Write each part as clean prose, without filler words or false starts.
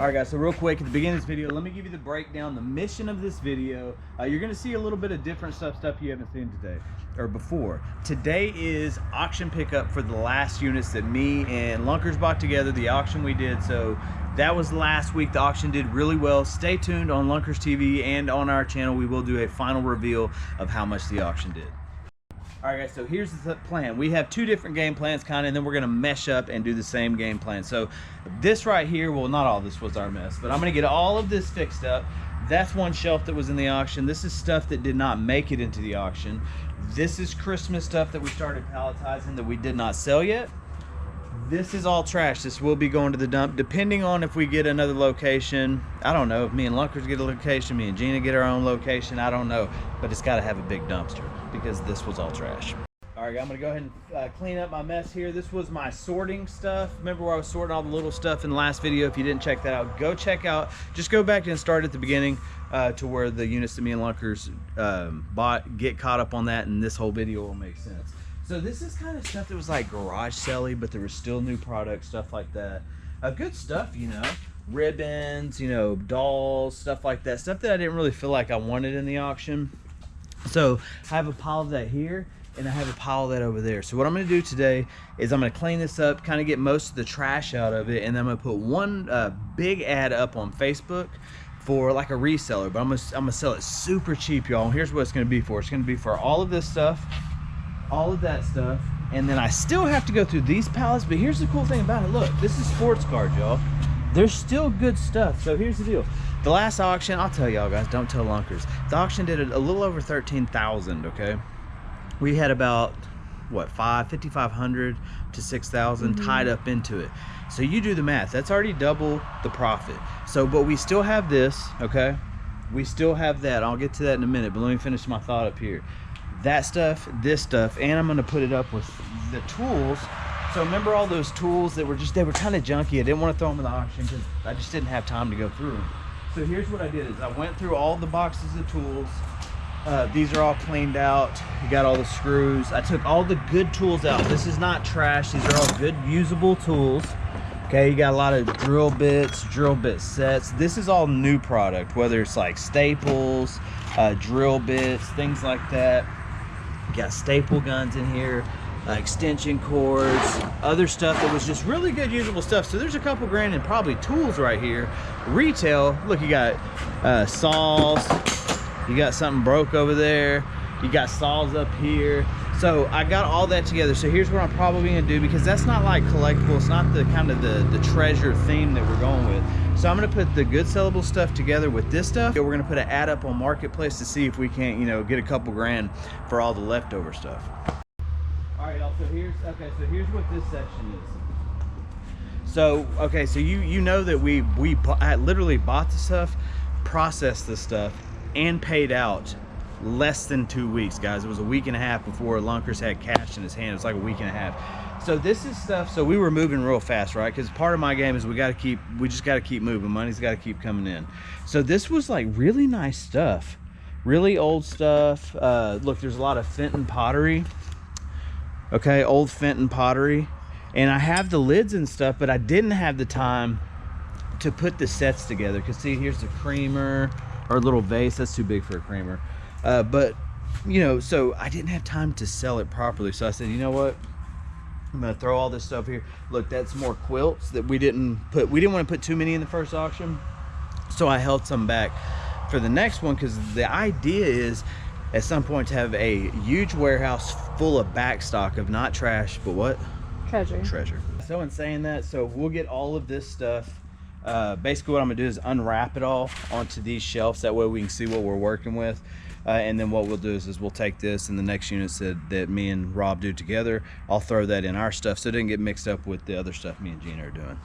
Alright guys, so real quick at the beginning of this video, let me give you the breakdown, the mission of this video. You're going to see a little bit of different stuff you haven't seen today, or before. Today is auction pickup for the last units that me and Lunkers bought together, the auction we did. So that was last week. The auction did really well. Stay tuned on Lunkerstv and on our channel. We will do a final reveal of how much the auction did. Alright guys, so here's the plan. We have two different game plans and then we're going to mesh up and do the same game plan. So this right here, well, not all this was our mess, but I'm going to get all of this fixed up. That's one shelf that was in the auction. This is stuff that did not make it into the auction. This is Christmas stuff that we started palletizing that we did not sell yet. This is all trash. This will be going to the dump depending on if we get another location. I don't know if me and Lunkers get a location, me and Jeana get our own location, I don't know, but it's got to have a big dumpster because this was all trash. All right, I'm gonna go ahead and clean up my mess here. This was my sorting stuff. Remember where I was sorting all the little stuff in the last video? If you didn't check that out, go check out, just go back and start at the beginning to where the units that me and Lunkers bought, get caught up on that, and this whole video will make sense. So this is kind of stuff that was like garage sale-y, but there was still new products, stuff like that. Good stuff, you know, ribbons, you know, dolls, stuff like that. Stuff that I didn't really feel like I wanted in the auction. So I have a pile of that here, and I have a pile of that over there. So what I'm gonna do today is I'm gonna clean this up, kind of get most of the trash out of it, and then I'm gonna put one big ad up on Facebook for like a reseller, but I'm gonna sell it super cheap, y'all. Here's what it's gonna be for. It's gonna be for all of this stuff, all of that stuff, and then I still have to go through these pallets. But here's the cool thing about it. Look, this is sports cards, y'all. There's still good stuff. So here's the deal. The last auction, I'll tell y'all guys, don't tell Lunkers. The auction did a little over 13,000, okay? We had about, what, 5,500 to 6,000 tied up into it. So you do the math. That's already double the profit. So, but we still have this, okay? We still have that. I'll get to that in a minute, but let me finish my thought up here. That stuff, this stuff, and I'm going to put it up with the tools. So remember all those tools that were just, they were kind of junky. I didn't want to throw them in the auction because I just didn't have time to go through them. So here's what I did is I went through all the boxes of tools. These are all cleaned out. You got all the screws. I took all the good tools out. This is not trash. These are all good usable tools. Okay, you got a lot of drill bits, drill bit sets. This is all new product, whether it's like staples, drill bits, things like that. You got staple guns in here, extension cords, other stuff that was just really good usable stuff. So there's a couple grand in probably tools right here. Retail, look, you got saws, you got something broke over there, you got saws up here. So I got all that together. So here's what I'm probably gonna do, because that's not like collectible, it's not the kind of the treasure theme that we're going with. So I'm gonna put the good sellable stuff together with this stuff. We're gonna put an ad up on Marketplace to see if we can't, you know, get a couple grand for all the leftover stuff. All right, y'all, so here's what this section is. So, okay, so you know that I literally bought the stuff, processed the stuff, and paid out less than 2 weeks, guys. It was a week and a half before Lunkers had cash in his hand. It was like a week and a half. So this is stuff, so we were moving real fast, right? Because part of my game is we just got to keep moving. Money's got to keep coming in. So this was like really nice stuff, really old stuff. Look, there's a lot of Fenton pottery. Okay, old Fenton pottery. And I have the lids and stuff, but I didn't have the time to put the sets together. Because see, here's the creamer, or a little vase. That's too big for a creamer. But, you know, so I didn't have time to sell it properly. So I said, you know what? I'm going to throw all this stuff here. Look, that's more quilts that we didn't want to put too many in the first auction. So I held some back for the next one, because the idea is at some point to have a huge warehouse full of back stock of not trash, but what? Treasure. Treasure. so in saying that, so we'll get all of this stuff. Basically what I'm gonna do is unwrap it all onto these shelves. That way we can see what we're working with. And then what we'll do is we'll take this and the next units that me and Rob do together, I'll throw that in our stuff so it doesn't get mixed up with the other stuff me and Jeana are doing.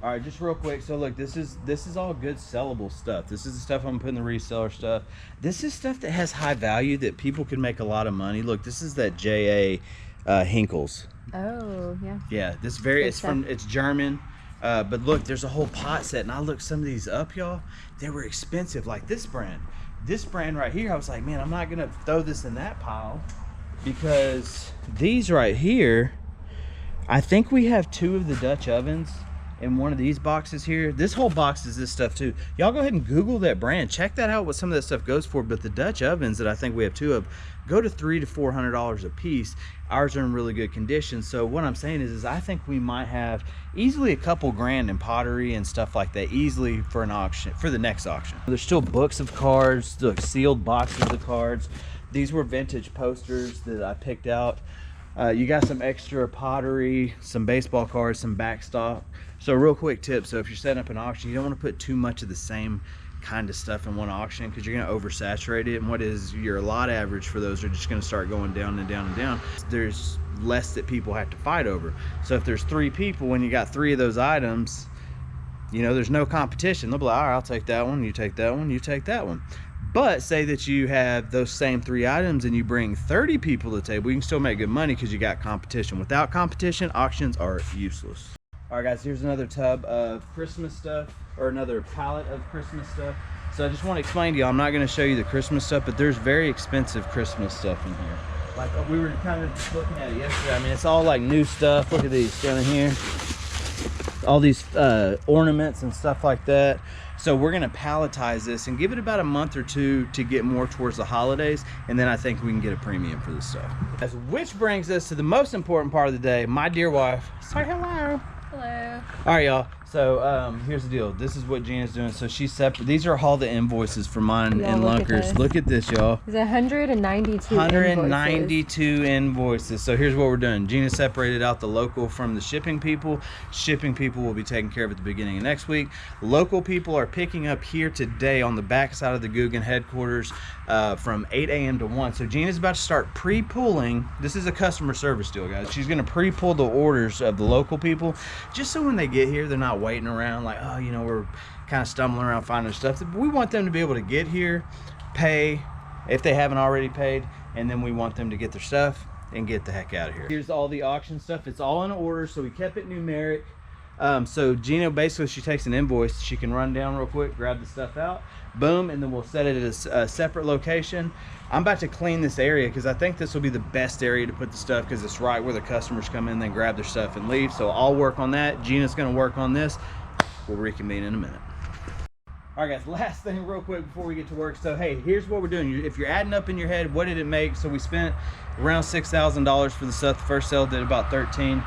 All right, just real quick. So look, this is all good sellable stuff. This is the stuff I'm putting the reseller stuff. This is stuff that has high value that people can make a lot of money. Look, this is that JA Hinkles. Oh, yeah. Yeah, this it's German. But look, there's a whole pot set, and I looked some of these up, y'all. They were expensive, like this brand. This brand right here, I was like, man, I'm not gonna throw this in that pile because these right here, I think we have 2 of the Dutch ovens in one of these boxes here. This whole box is this stuff too. Y'all go ahead and Google that brand. Check that out, what some of that stuff goes for. But the Dutch ovens that I think we have 2 of go to $300 to $400 a piece. Ours are in really good condition. So what I'm saying is I think we might have easily a couple grand in pottery and stuff like that easily for an auction, for the next auction. There's still books of cards, look, sealed boxes of cards. These were vintage posters that I picked out. You got some extra pottery, some baseball cards, some backstop. So real quick tip, so if you're setting up an auction, you don't want to put too much of the same kind of stuff in one auction because you're going to oversaturate it, and what is your lot average for those are just going to start going down and down and down. There's less that people have to fight over. So if there's 3 people, when you got 3 of those items, you know, there's no competition. They'll be like, all right, I'll take that one, you take that one, you take that one. But say that you have those same 3 items and you bring 30 people to the table, you can still make good money because you got competition. Without competition, auctions are useless. All right, guys, here's another tub of Christmas stuff, or another pallet of Christmas stuff. So I just want to explain to you, I'm not going to show you the Christmas stuff, but there's very expensive Christmas stuff in here. Like we were kind of just looking at it yesterday. I mean, it's all like new stuff. Look at these down in here. All these ornaments and stuff like that. So we're going to palletize this and give it about a month or 2 to get more towards the holidays, and then I think we can get a premium for this stuff. Which brings us to the most important part of the day. My dear wife, say hello. Hello. All right, y'all. So here's the deal. This is what Jeana's doing. So she's separate. These are all the invoices for mine and Lunkers. Look at this, y'all. There's 192 192 invoices. So here's what we're doing. Jeana separated out the local from the shipping people. Shipping people will be taken care of at the beginning of next week. Local people are picking up here today on the back side of the Guggen headquarters from 8 a.m. to 1. So Jeana's about to start pre-pulling. This is a customer service deal, guys. She's going to pre-pull the orders of the local people just so when they get here, they're not waiting around like, oh, you know, we're kind of stumbling around finding stuff. We want them to be able to get here, pay if they haven't already paid, and then we want them to get their stuff and get the heck out of here. Here's all the auction stuff. It's all in order, so we kept it numeric. So Jeana, basically, she takes an invoice. She can run down real quick, grab the stuff out, boom, and then we'll set it at a separate location. I'm about to clean this area because I think this will be the best area to put the stuff because it's right where the customers come in, then grab their stuff and leave. So I'll work on that. Jeana's going to work on this. We'll reconvene in a minute. All right, guys, last thing real quick before we get to work. So, hey, here's what we're doing. If you're adding up in your head, what did it make? So we spent around $6,000 for the stuff. The first sale did about 13.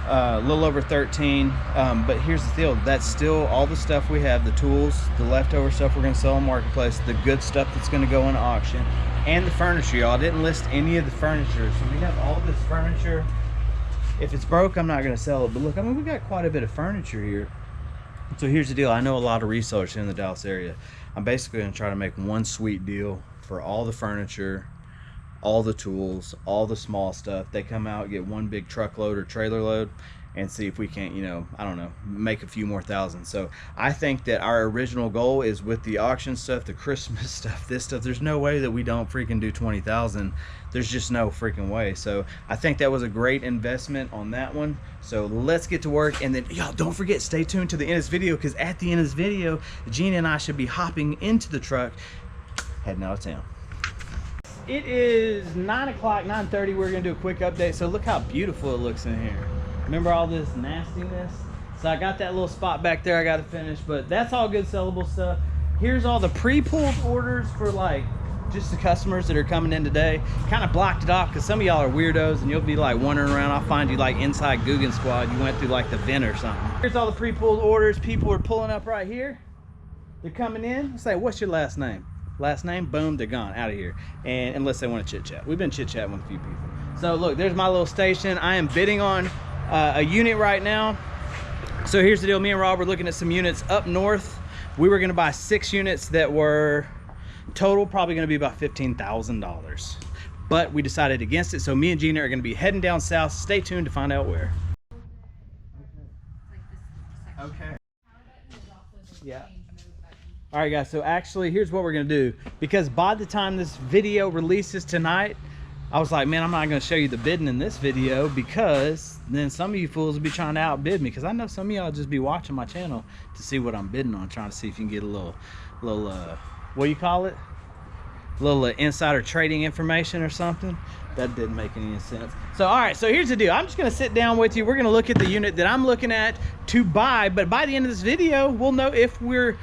A little over 13, but here's the deal. That's still all the stuff we have, the tools, the leftover stuff we're going to sell on Marketplace, the good stuff that's going to go in auction, and the furniture. Y'all didn't list any of the furniture, so we have all this furniture. If it's broke, I'm not going to sell it, but look, I mean, we got quite a bit of furniture here. So here's the deal. I know a lot of resellers in the Dallas area. I'm basically going to try to make one sweet deal for all the furniture, all the tools, all the small stuff. They come out, get one big truckload or trailer load, and see if we can't, you know, I don't know, make a few more thousand. So I think that our original goal is with the auction stuff, the Christmas stuff, this stuff, there's no way that we don't freaking do 20,000. There's just no freaking way. So I think that was a great investment on that one. So let's get to work, and then y'all don't forget, stay tuned to the end of this video, because at the end of this video, Jeana and I should be hopping into the truck heading out of town. It is 9 o'clock, 9:30. We're gonna do a quick update. So look how beautiful it looks in here. Remember all this nastiness? So I got that little spot back there I gotta finish, but that's all good sellable stuff. Here's all the pre-pulled orders for like just the customers that are coming in today. Kind of blocked it off because some of y'all are weirdos and you'll be like wandering around. I'll find you like inside Guggen Squad. You went through like the vent or something. Here's all the pre-pulled orders. People are pulling up right here. They're coming in. I say, what's your last name? Last name, boom, they're gone, out of here. And unless they want to chit chat. We've been chit chatting with a few people. So look, there's my little station. I am bidding on a unit right now. So here's the deal, me and Rob were looking at some units up north. We were gonna buy 6 units that were total probably gonna be about $15,000. But we decided against it, so me and Jeana are gonna be heading down south. Stay tuned to find out where. Okay. Yeah. All right, guys, so actually here's what we're gonna do. Because by the time this video releases tonight, I was like, man, I'm not gonna show you the bidding in this video because then some of you fools will be trying to outbid me, because I know some of y'all just be watching my channel to see what I'm bidding on, trying to see if you can get a little what do you call it? A little insider trading information or something. That didn't make any sense. So, all right, so here's the deal. I'm just gonna sit down with you. We're gonna look at the unit that I'm looking at to buy, but by the end of this video, we'll know if we're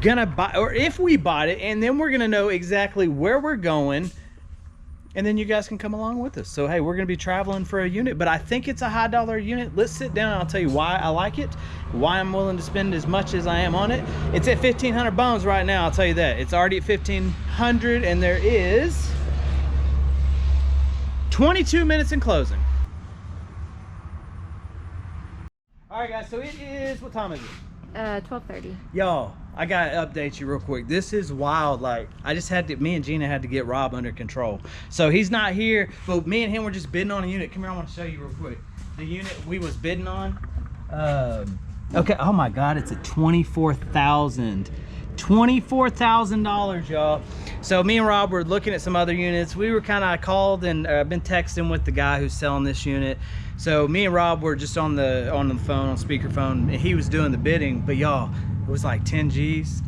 gonna buy or if we bought it, and then we're gonna know exactly where we're going, and then you guys can come along with us. So hey, we're gonna be traveling for a unit, but I think it's a high dollar unit. Let's sit down and I'll tell you why I like it, why I'm willing to spend as much as I am on it. It's at 1,500 bones right now, I'll tell you that. It's already at 1,500, and there is 22 minutes in closing. All right, guys, so it is, what time is it? 12:30. Y'all, I gotta update you real quick. This is wild. Like, I just had to, me and Jeana had to get Rob under control. So he's not here, but me and him were just bidding on a unit. Come here, I want to show you real quick. The unit we was bidding on. Okay, oh my God, it's at $24,000, y'all. So me and Rob were looking at some other units. We were kind of called and been texting with the guy who's selling this unit. So me and Rob were just on the phone, on speakerphone, and he was doing the bidding. But y'all, it was like 10 G's.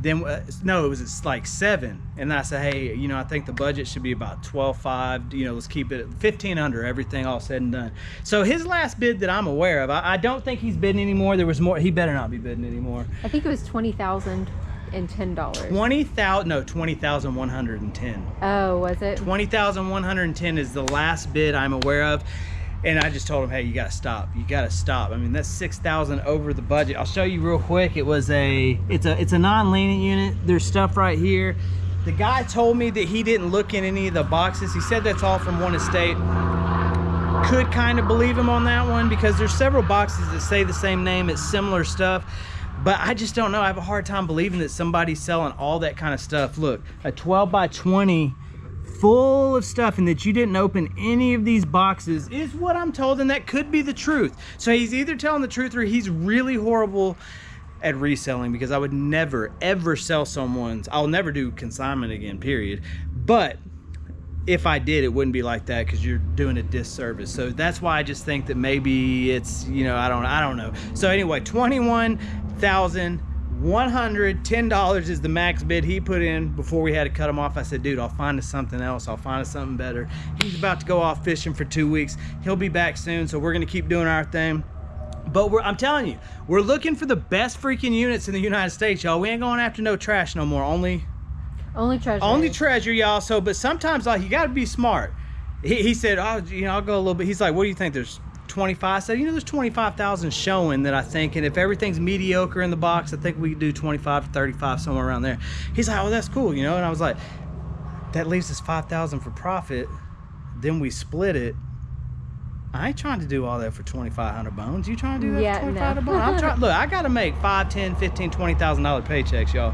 Then no, it was like 7. And I said, hey, you know, I think the budget should be about 12.5. You know, let's keep it at 15 under, everything all said and done. So his last bid that I'm aware of, I don't think he's bidding anymore. There was more. He better not be bidding anymore. I think it was $20,010. $20,000, no, $20,110. Oh, was it? $20,110 is the last bid I'm aware of. And I just told him, hey, you gotta stop. You gotta stop. I mean, that's $6,000 over the budget. I'll show you real quick. It's a non-lenient unit. There's stuff right here. The guy told me that he didn't look in any of the boxes. He said that's all from one estate. Could kind of believe him on that one because there's several boxes that say the same name. It's similar stuff. But I just don't know. I have a hard time believing that somebody's selling all that kind of stuff. Look, a 12 by 20 full of stuff, and that you didn't open any of these boxes is what I'm told, and that could be the truth. So he's either telling the truth or he's really horrible at reselling, because I would never ever sell someone's, I'll never do consignment again, period. But if I did, it wouldn't be like that, because you're doing a disservice. So that's why I just think that maybe it's, you know, I don't know. So anyway, $21,110 is the max bid he put in before we had to cut him off. I said, dude, I'll find us something else. I'll find us something better. He's about to go off fishing for 2 weeks. He'll be back soon, so we're gonna keep doing our thing. But I'm telling you, we're looking for the best freaking units in the United States, y'all. We ain't going after no trash no more. Only treasure. Only treasure, y'all. So, but sometimes, like, you got to be smart. He said, oh, you know, I'll go a little bit. He's like, what do you think? There's 25. I said, you know, there's 25,000 showing that I think, and if everything's mediocre in the box, I think we could do 25 to 35, somewhere around there. He's like, oh, that's cool, you know. And I was like, that leaves us 5,000 for profit. Then we split it. I ain't trying to do all that for 2,500 bones. You trying to do that for 2,500 bones? I'm trying. Look, I got to make $5, $10, $15, $20,000 paychecks, y'all.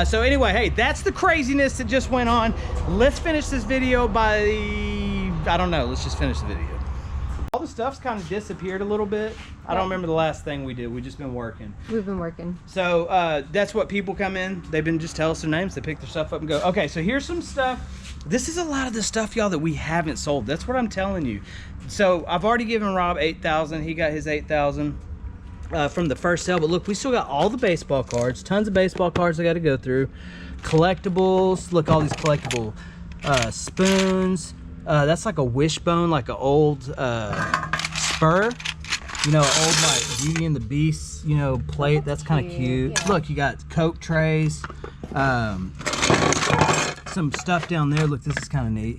So anyway, hey, that's the craziness that just went on. Let's finish this video by I don't know. Let's just finish the video. All the stuff's kind of disappeared a little bit. I don't remember the last thing we did. We just been working. We've been working. So that's what people come in. They've been just tell us their names. They pick their stuff up and go. Okay, so here's some stuff. This is a lot of the stuff, y'all, that we haven't sold. That's what I'm telling you. So I've already given Rob $8,000. He got his $8,000 from the first sale. But look, we still got all the baseball cards. Tons of baseball cards I got to go through. Collectibles. Look, all these collectible spoons. That's like a wishbone, like an old spur. You know, old like Beauty and the Beast, you know, plate. That's kind of cute. Yeah. Look, you got Coke trays. Some stuff down there. Look, this is kind of neat.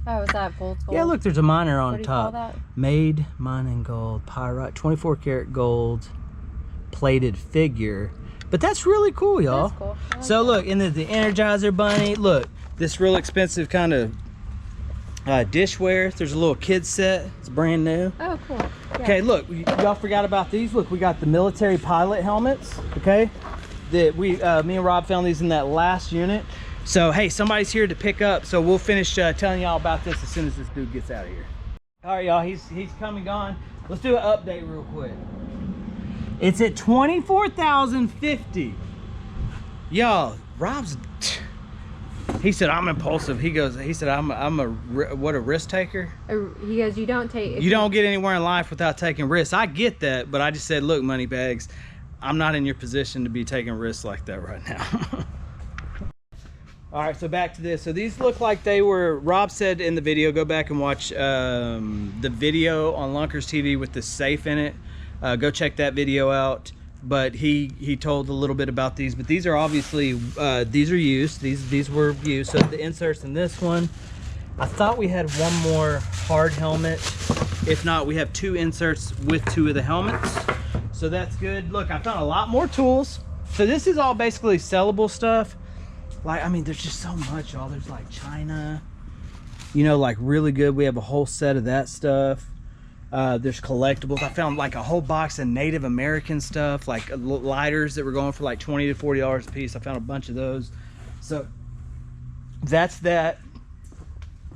Oh, is that gold? Yeah, look, there's a miner on what top. Do you call that? Made mining gold, pyrite, 24 karat gold, plated figure. But that's really cool, y'all. Cool. So look, and the Energizer bunny. Look, this real expensive kind of dishware. There's a little kid set. It's brand new. Oh, cool. Yeah. Okay, look, y'all forgot about these. Look, we got the military pilot helmets. Okay, that me and Rob found these in that last unit. So hey, somebody's here to pick up. So we'll finish telling y'all about this as soon as this dude gets out of here. All right, y'all. He's come and gone. Let's do an update real quick. It's at 24,050. Y'all, Rob's. He said I'm impulsive. He said I'm a risk taker. He goes, you don't take. You don't get anywhere in life without taking risks. I get that, but I just said, look, money bags, I'm not in your position to be taking risks like that right now. All right, so back to this. So these look like they were, Rob said in the video, go back and watch the video on Lunkerstv with the safe in it. Go check that video out. But he told a little bit about these, but these are obviously these are used. These were used. So the inserts in this one, I thought we had one more hard helmet. If not, we have 2 inserts with 2 of the helmets, so that's good. Look, I found a lot more tools. So this is all basically sellable stuff. Like, I mean, there's just so much, y'all. There's like China, you know, like really good. We have a whole set of that stuff. There's collectibles. I found like a whole box of Native American stuff, like lighters that were going for like $20 to $40 a piece. I found a bunch of those. So that's that.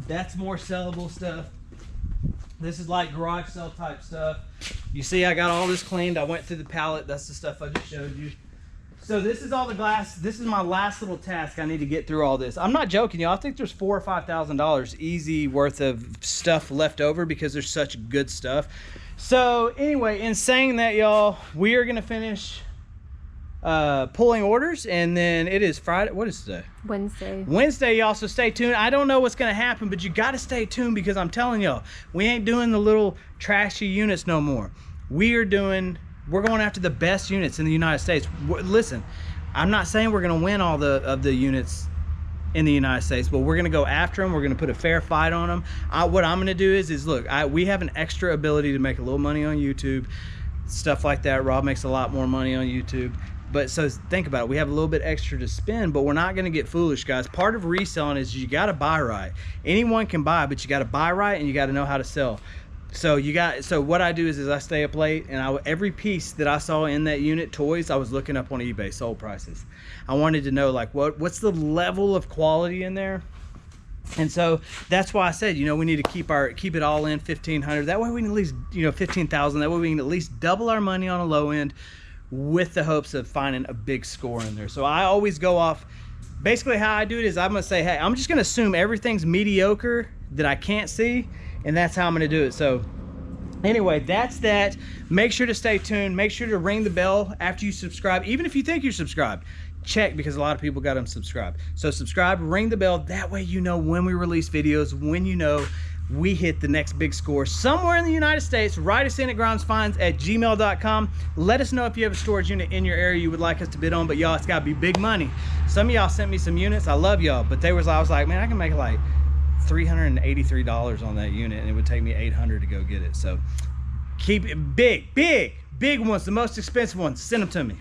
That's more sellable stuff. This is like garage sale type stuff. You see, I got all this cleaned. I went through the pallet. That's the stuff I just showed you. So this is all the glass. This is my last little task. I need to get through all this. I'm not joking, y'all. I think there's $4,000 or $5,000 easy worth of stuff left over because there's such good stuff. So anyway, in saying that, y'all, we are gonna finish pulling orders, and then it is Friday. What is today? Wednesday, y'all. So stay tuned. I don't know what's gonna happen, but you got to stay tuned because I'm telling y'all, we ain't doing the little trashy units no more. We're going after the best units in the United States. Listen, I'm not saying we're going to win all of the units in the United States, but we're going to go after them. We're going to put a fair fight on them. What I'm going to do is look, we have an extra ability to make a little money on YouTube, stuff like that. Rob makes a lot more money on YouTube. But so think about it, we have a little bit extra to spend, but we're not going to get foolish, guys. Part of reselling is you got to buy right. Anyone can buy, but you got to buy right and you got to know how to sell. So what I do is I stay up late, and every piece that I saw in that unit, toys, I was looking up on eBay, sold prices. I wanted to know like what's the level of quality in there. And so that's why I said, you know, we need to keep it all in 1,500. That way we can at least, you know, 15,000. That way we can at least double our money on a low end with the hopes of finding a big score in there. So I always go off, basically how I do it is I'm gonna say, hey, I'm just gonna assume everything's mediocre that I can't see, and that's how I'm gonna do it. So anyway, that's that. Make sure to stay tuned. Make sure to ring the bell after you subscribe. Even if you think you're subscribed, check, because a lot of people got them subscribed. So subscribe, ring the bell. That way you know when we release videos, when you know we hit the next big score somewhere in the United States. Write us in at grindsfinds@gmail.com. Let us know if you have a storage unit in your area you would like us to bid on. But y'all, it's gotta be big money. Some of y'all sent me some units. I love y'all, but I was like, man, I can make like $383 on that unit, and it would take me $800 to go get it. So keep it big ones, the most expensive ones, send them to me.